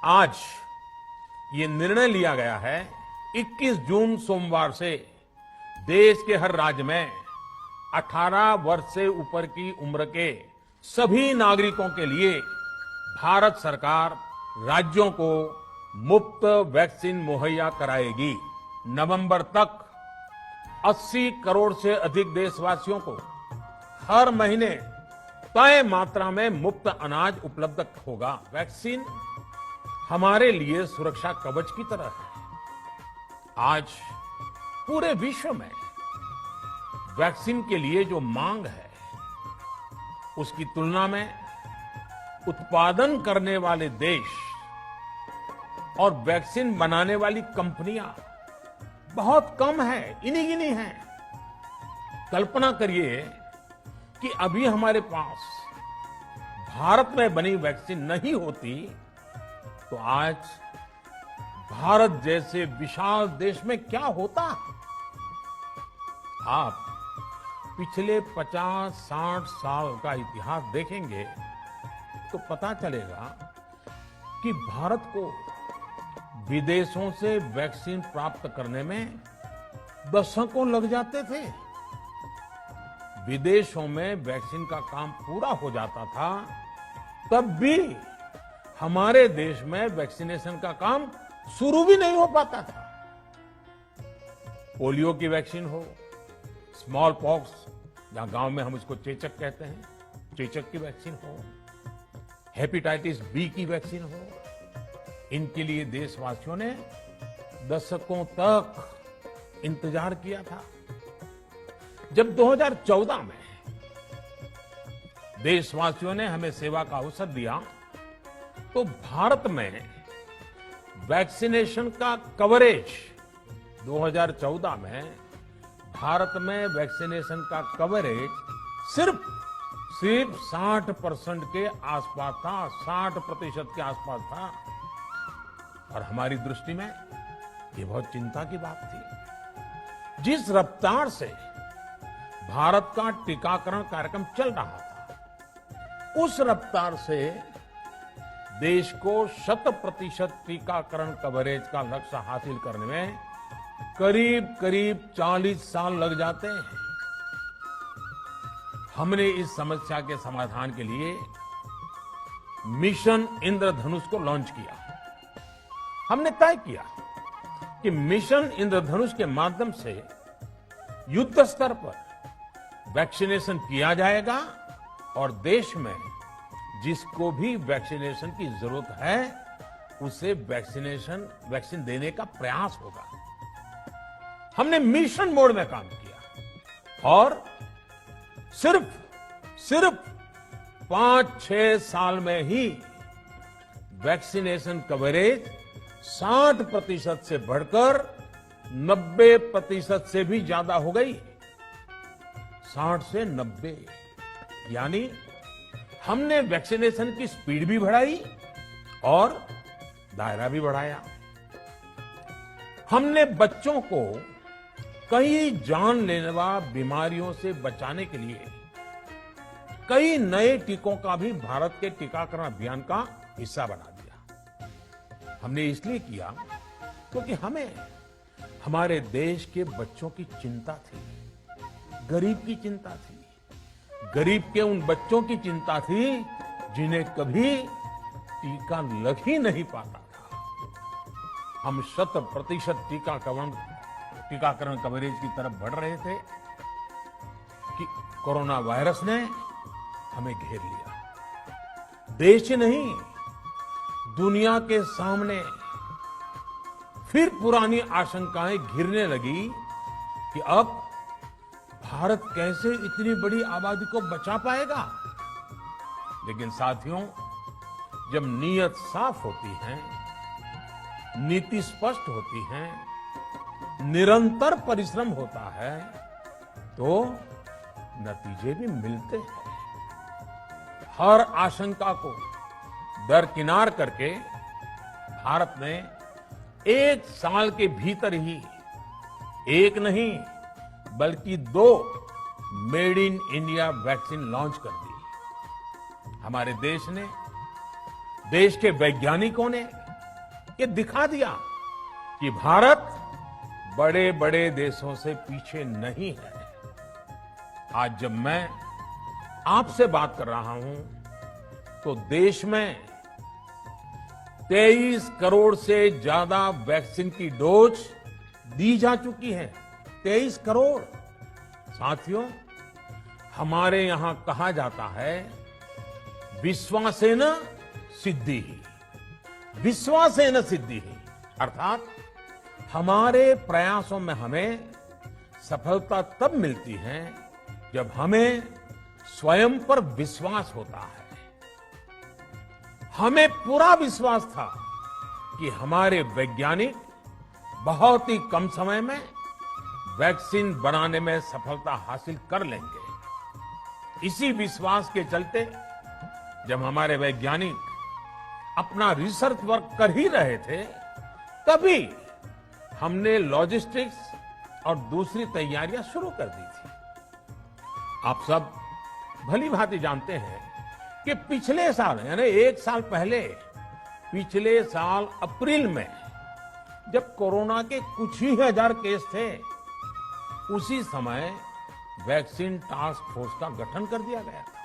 आज ये निर्णय लिया गया है 21 जून सोमवार से देश के हर राज्य में 18 वर्ष से ऊपर की उम्र के सभी नागरिकों के लिए भारत सरकार राज्यों को मुफ्त वैक्सीन मुहैया कराएगी। नवंबर तक 80 करोड़ से अधिक देशवासियों को हर महीने तय मात्रा में मुफ्त अनाज उपलब्ध होगा। वैक्सीन हमारे लिए सुरक्षा कवच की तरह है। आज पूरे विश्व में वैक्सीन के लिए जो मांग है, उसकी तुलना में उत्पादन करने वाले देश और वैक्सीन बनाने वाली कंपनियां बहुत कम है, इन्हीं गिनी हैं। कल्पना करिए कि अभी हमारे पास भारत में बनी वैक्सीन नहीं होती तो आज भारत जैसे विशाल देश में क्या होता। आप पिछले 50-60 साल का इतिहास देखेंगे तो पता चलेगा कि भारत को विदेशों से वैक्सीन प्राप्त करने में दशकों लग जाते थे। विदेशों में वैक्सीन का काम पूरा हो जाता था, तब भी हमारे देश में वैक्सीनेशन का काम शुरू भी नहीं हो पाता था। पोलियो की वैक्सीन हो, स्मॉल पॉक्स, जहां गांव में हम इसको चेचक कहते हैं, चेचक की वैक्सीन हो, हेपेटाइटिस बी की वैक्सीन हो, इनके लिए देशवासियों ने दशकों तक इंतजार किया था। जब 2014 में देशवासियों ने हमें सेवा का अवसर दिया तो भारत में वैक्सीनेशन का कवरेज 2014 में भारत में वैक्सीनेशन का कवरेज सिर्फ 60% के आसपास था, 60% के आसपास था। और हमारी दृष्टि में ये बहुत चिंता की बात थी। जिस रफ्तार से भारत का टीकाकरण कार्यक्रम चल रहा था, उस रफ्तार से देश को 100% टीकाकरण कवरेज का लक्ष्य हासिल करने में करीब 40 साल लग जाते हैं। हमने इस समस्या के समाधान के लिए मिशन इंद्रधनुष को लॉन्च किया। हमने तय किया कि मिशन इंद्रधनुष के माध्यम से युद्ध स्तर पर वैक्सीनेशन किया जाएगा और देश में जिसको भी वैक्सीनेशन की जरूरत है उसे वैक्सीन देने का प्रयास होगा। हमने मिशन मोड में काम किया और सिर्फ 5-6 साल में ही वैक्सीनेशन कवरेज 60% से बढ़कर 90% से भी ज्यादा हो गई। 60 से 90, यानी हमने वैक्सीनेशन की स्पीड भी बढ़ाई और दायरा भी बढ़ाया। हमने बच्चों को कई जानलेवा बीमारियों से बचाने के लिए कई नए टीकों का भी भारत के टीकाकरण अभियान का हिस्सा बना दिया। हमने इसलिए किया क्योंकि हमें हमारे देश के बच्चों की चिंता थी, गरीब की चिंता थी, गरीब के उन बच्चों की चिंता थी जिन्हें कभी टीका लग ही नहीं पाता था। हम 100% टीकाकरण कवरेज की तरफ बढ़ रहे थे कि कोरोना वायरस ने हमें घेर लिया। देश ही नहीं, दुनिया के सामने फिर पुरानी आशंकाएं घिरने लगी कि अब भारत कैसे इतनी बड़ी आबादी को बचा पाएगा। लेकिन साथियों, जब नीयत साफ होती है, नीति स्पष्ट होती है, निरंतर परिश्रम होता है, तो नतीजे भी मिलते हैं। हर आशंका को दरकिनार करके भारत ने 1 साल के भीतर ही एक नहीं बल्कि 2 made in India vaccine launch कर दी। हमारे देश ने, देश के वैज्ञानिकों ने ये दिखा दिया कि भारत बड़े बड़े देशों से पीछे नहीं है। आज जब मैं आपसे बात कर रहा हूं तो देश में 23 करोड़ से ज्यादा वैक्सीन की डोज दी जा चुकी है। 23 करोड़। साथियों, हमारे यहां कहा जाता है विश्वासेन सिद्धिः, विश्वासेन सिद्धिः, अर्थात हमारे प्रयासों में हमें सफलता तब मिलती है जब हमें स्वयं पर विश्वास होता है। हमें पूरा विश्वास था कि हमारे वैज्ञानिक बहुत ही कम समय में वैक्सीन बनाने में सफलता हासिल कर लेंगे। इसी विश्वास के चलते जब हमारे वैज्ञानिक अपना रिसर्च वर्क कर ही रहे थे, तभी हमने लॉजिस्टिक्स और दूसरी तैयारियां शुरू कर दी थी। आप सब भली भांति जानते हैं कि पिछले साल यानी 1 साल पहले, पिछले साल अप्रैल में जब कोरोना के कुछ ही हजार केस थे, उसी समय वैक्सीन टास्क फोर्स का गठन कर दिया गया था।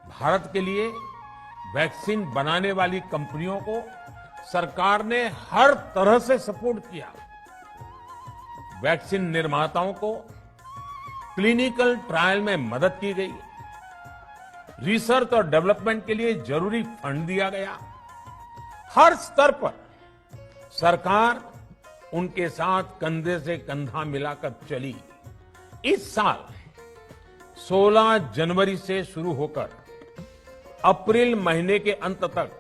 भारत के लिए वैक्सीन बनाने वाली कंपनियों को सरकार ने हर तरह से सपोर्ट किया। वैक्सीन निर्माताओं को क्लिनिकल ट्रायल में मदद की गई। रिसर्च और डेवलपमेंट के लिए जरूरी फंड दिया गया। हर स्तर पर सरकार उनके साथ कंधे से कंधा मिलाकर चली। इस साल 16 जनवरी से शुरू होकर अप्रैल महीने के अंत तक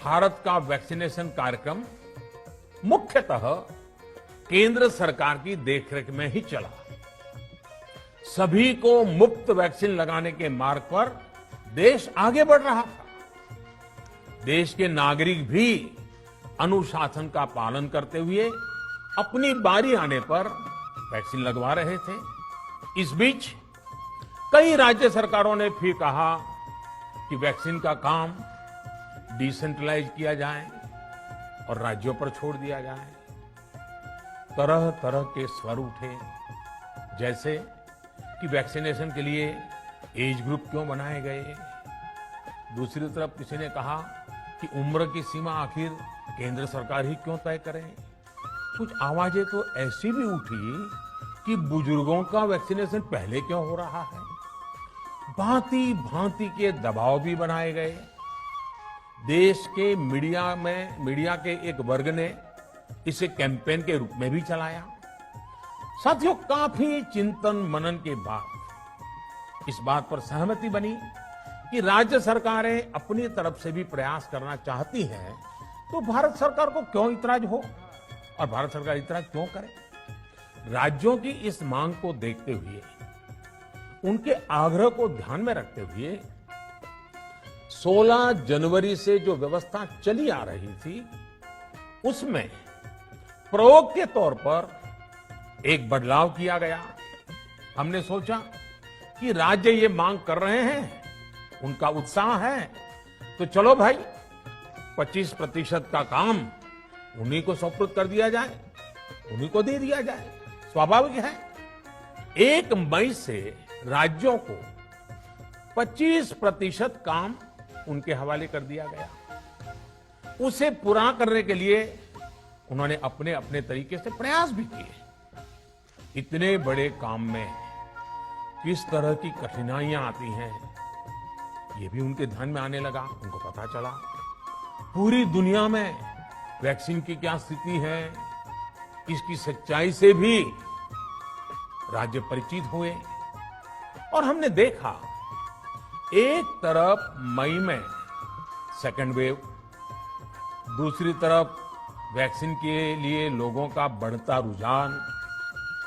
भारत का वैक्सीनेशन कार्यक्रम मुख्यतः केंद्र सरकार की देखरेख में ही चला। सभी को मुफ्त वैक्सीन लगाने के मार्ग पर देश आगे बढ़ रहा था। देश के नागरिक भी अनुशासन का पालन करते हुए अपनी बारी आने पर वैक्सीन लगवा रहे थे। इस बीच कई राज्य सरकारों ने फिर कहा कि वैक्सीन का काम डिसेंट्रलाइज किया जाए और राज्यों पर छोड़ दिया जाए। तरह तरह के स्वर उठे, जैसे कि वैक्सीनेशन के लिए एज ग्रुप क्यों बनाए गए। दूसरी तरफ किसी ने कहा कि उम्र की सीमा आखिर केंद्र सरकार ही क्यों तय करे। कुछ आवाजें तो ऐसी भी उठी कि बुजुर्गों का वैक्सीनेशन पहले क्यों हो रहा है। भांति भांति के दबाव भी बनाए गए। देश के मीडिया के एक वर्ग ने इसे कैंपेन के रूप में भी चलाया। साथियों, काफी चिंतन मनन के बाद इस बात पर सहमति बनी कि राज्य सरकारें अपनी तरफ से भी प्रयास करना चाहती हैं, तो भारत सरकार को क्यों इतराज हो और भारत सरकार इतराज क्यों करे। राज्यों की इस मांग को देखते हुए, उनके आग्रह को ध्यान में रखते हुए 16 जनवरी से जो व्यवस्था चली आ रही थी, उसमें प्रयोग के तौर पर एक बदलाव किया गया। हमने सोचा कि राज्य ये मांग कर रहे हैं, उनका उत्साह है, तो चलो भाई 25% का काम उन्हीं को सुपुर्द कर दिया जाए, उन्हीं को दे दिया जाए। स्वाभाविक है 1 मई से राज्यों को 25% काम उनके हवाले कर दिया गया। उसे पूरा करने के लिए उन्होंने अपने अपने तरीके से प्रयास भी किए। इतने बड़े काम में किस तरह की कठिनाइयां आती हैं, ये भी उनके ध्यान में आने लगा। उनको पता चला पूरी दुनिया में वैक्सीन की क्या स्थिति है, इसकी सच्चाई से भी राज्य परिचित हुए। और हमने देखा एक तरफ मई में सेकेंड वेव, दूसरी तरफ वैक्सीन के लिए लोगों का बढ़ता रुझान,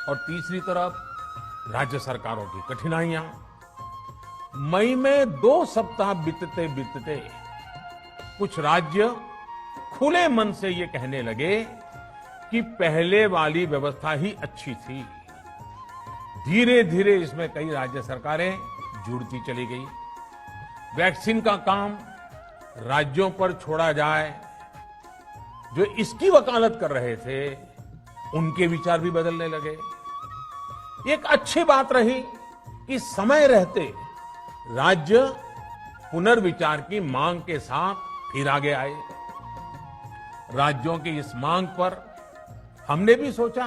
और तीसरी तरफ राज्य सरकारों की कठिनाइयां। मई में 2 सप्ताह बीतते बीतते कुछ राज्य खुले मन से ये कहने लगे कि पहले वाली व्यवस्था ही अच्छी थी। धीरे धीरे इसमें कई राज्य सरकारें जुड़ती चली गई। वैक्सीन का काम राज्यों पर छोड़ा जाए, जो इसकी वकालत कर रहे थे, उनके विचार भी बदलने लगे। एक अच्छी बात रही कि समय रहते राज्य पुनर्विचार की मांग के साथ फिर आगे आए। राज्यों की इस मांग पर हमने भी सोचा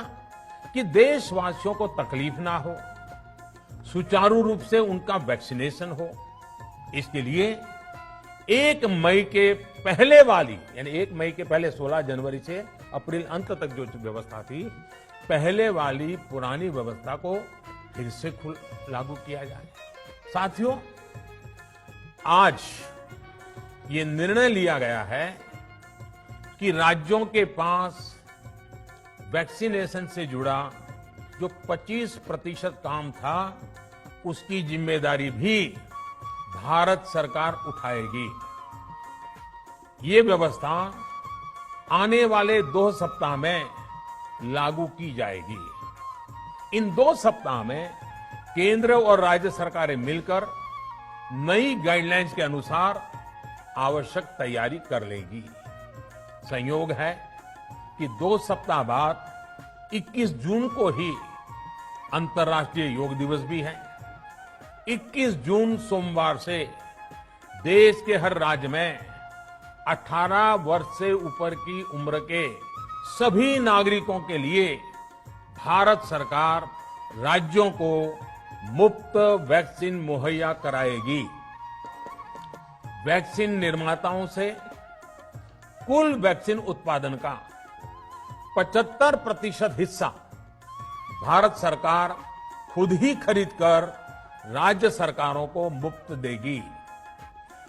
कि देशवासियों को तकलीफ ना हो, सुचारू रूप से उनका वैक्सीनेशन हो। इसके लिए 1 मई के पहले वाली, यानी 1 मई के पहले 16 जनवरी से अप्रैल अंत तक जो व्यवस्था थी, पहले वाली पुरानी व्यवस्था को फिर से लागू किया जाए। साथियों, आज ये निर्णय लिया गया है कि राज्यों के पास वैक्सीनेशन से जुड़ा जो 25% काम था, उसकी जिम्मेदारी भी भारत सरकार उठाएगी। ये व्यवस्था आने वाले 2 सप्ताह में लागू की जाएगी। इन 2 सप्ताह में केंद्र और राज्य सरकारें मिलकर नई गाइडलाइंस के अनुसार आवश्यक तैयारी कर लेंगी। संयोग है कि 2 सप्ताह बाद 21 जून को ही अंतर्राष्ट्रीय योग दिवस भी है। 21 जून सोमवार से देश के हर राज्य में 18 वर्ष से ऊपर की उम्र के सभी नागरिकों के लिए भारत सरकार राज्यों को मुफ्त वैक्सीन मुहैया कराएगी। वैक्सीन निर्माताओं से कुल वैक्सीन उत्पादन का 75% हिस्सा भारत सरकार खुद ही खरीदकर राज्य सरकारों को मुफ्त देगी।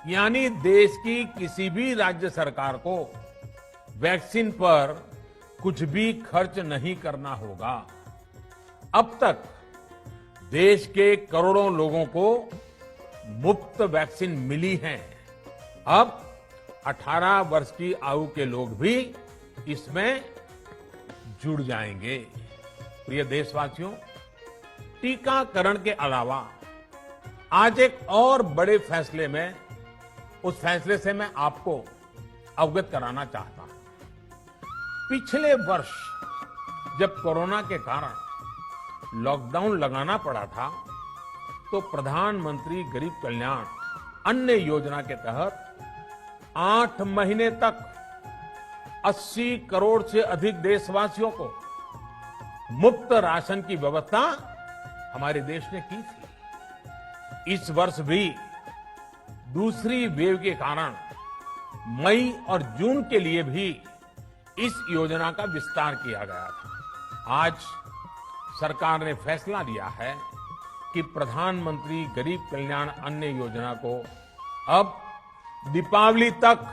यानी देश की किसी भी राज्य सरकार को वैक्सीन पर कुछ भी खर्च नहीं करना होगा। अब तक देश के करोड़ों लोगों को मुफ्त वैक्सीन मिली है। अब 18 वर्ष की आयु के लोग भी इसमें जुड़ जाएंगे। प्रिय देशवासियों, टीकाकरण के अलावा आज एक और बड़े फैसले में, उस फैसले से मैं आपको अवगत कराना चाहता हूं। पिछले वर्ष जब कोरोना के कारण लॉकडाउन लगाना पड़ा था, तो प्रधानमंत्री गरीब कल्याण अन्न योजना के तहत 8 महीने तक 80 करोड़ से अधिक देशवासियों को मुफ्त राशन की व्यवस्था हमारे देश ने की थी। इस वर्ष भी दूसरी वेव के कारण मई और जून के लिए भी इस योजना का विस्तार किया गया था। आज सरकार ने फैसला लिया है कि प्रधानमंत्री गरीब कल्याण अन्न योजना को अब दीपावली तक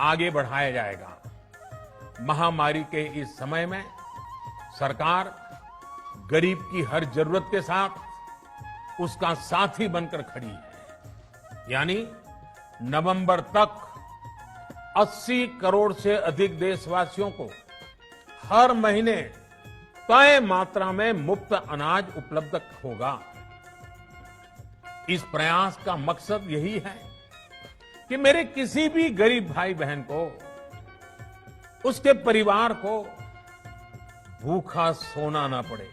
आगे बढ़ाया जाएगा। महामारी के इस समय में सरकार गरीब की हर जरूरत के साथ उसका साथी बनकर खड़ी है। यानी नवंबर तक 80 करोड़ से अधिक देशवासियों को हर महीने तय मात्रा में मुफ्त अनाज उपलब्ध होगा। इस प्रयास का मकसद यही है कि मेरे किसी भी गरीब भाई बहन को, उसके परिवार को भूखा सोना ना पड़े।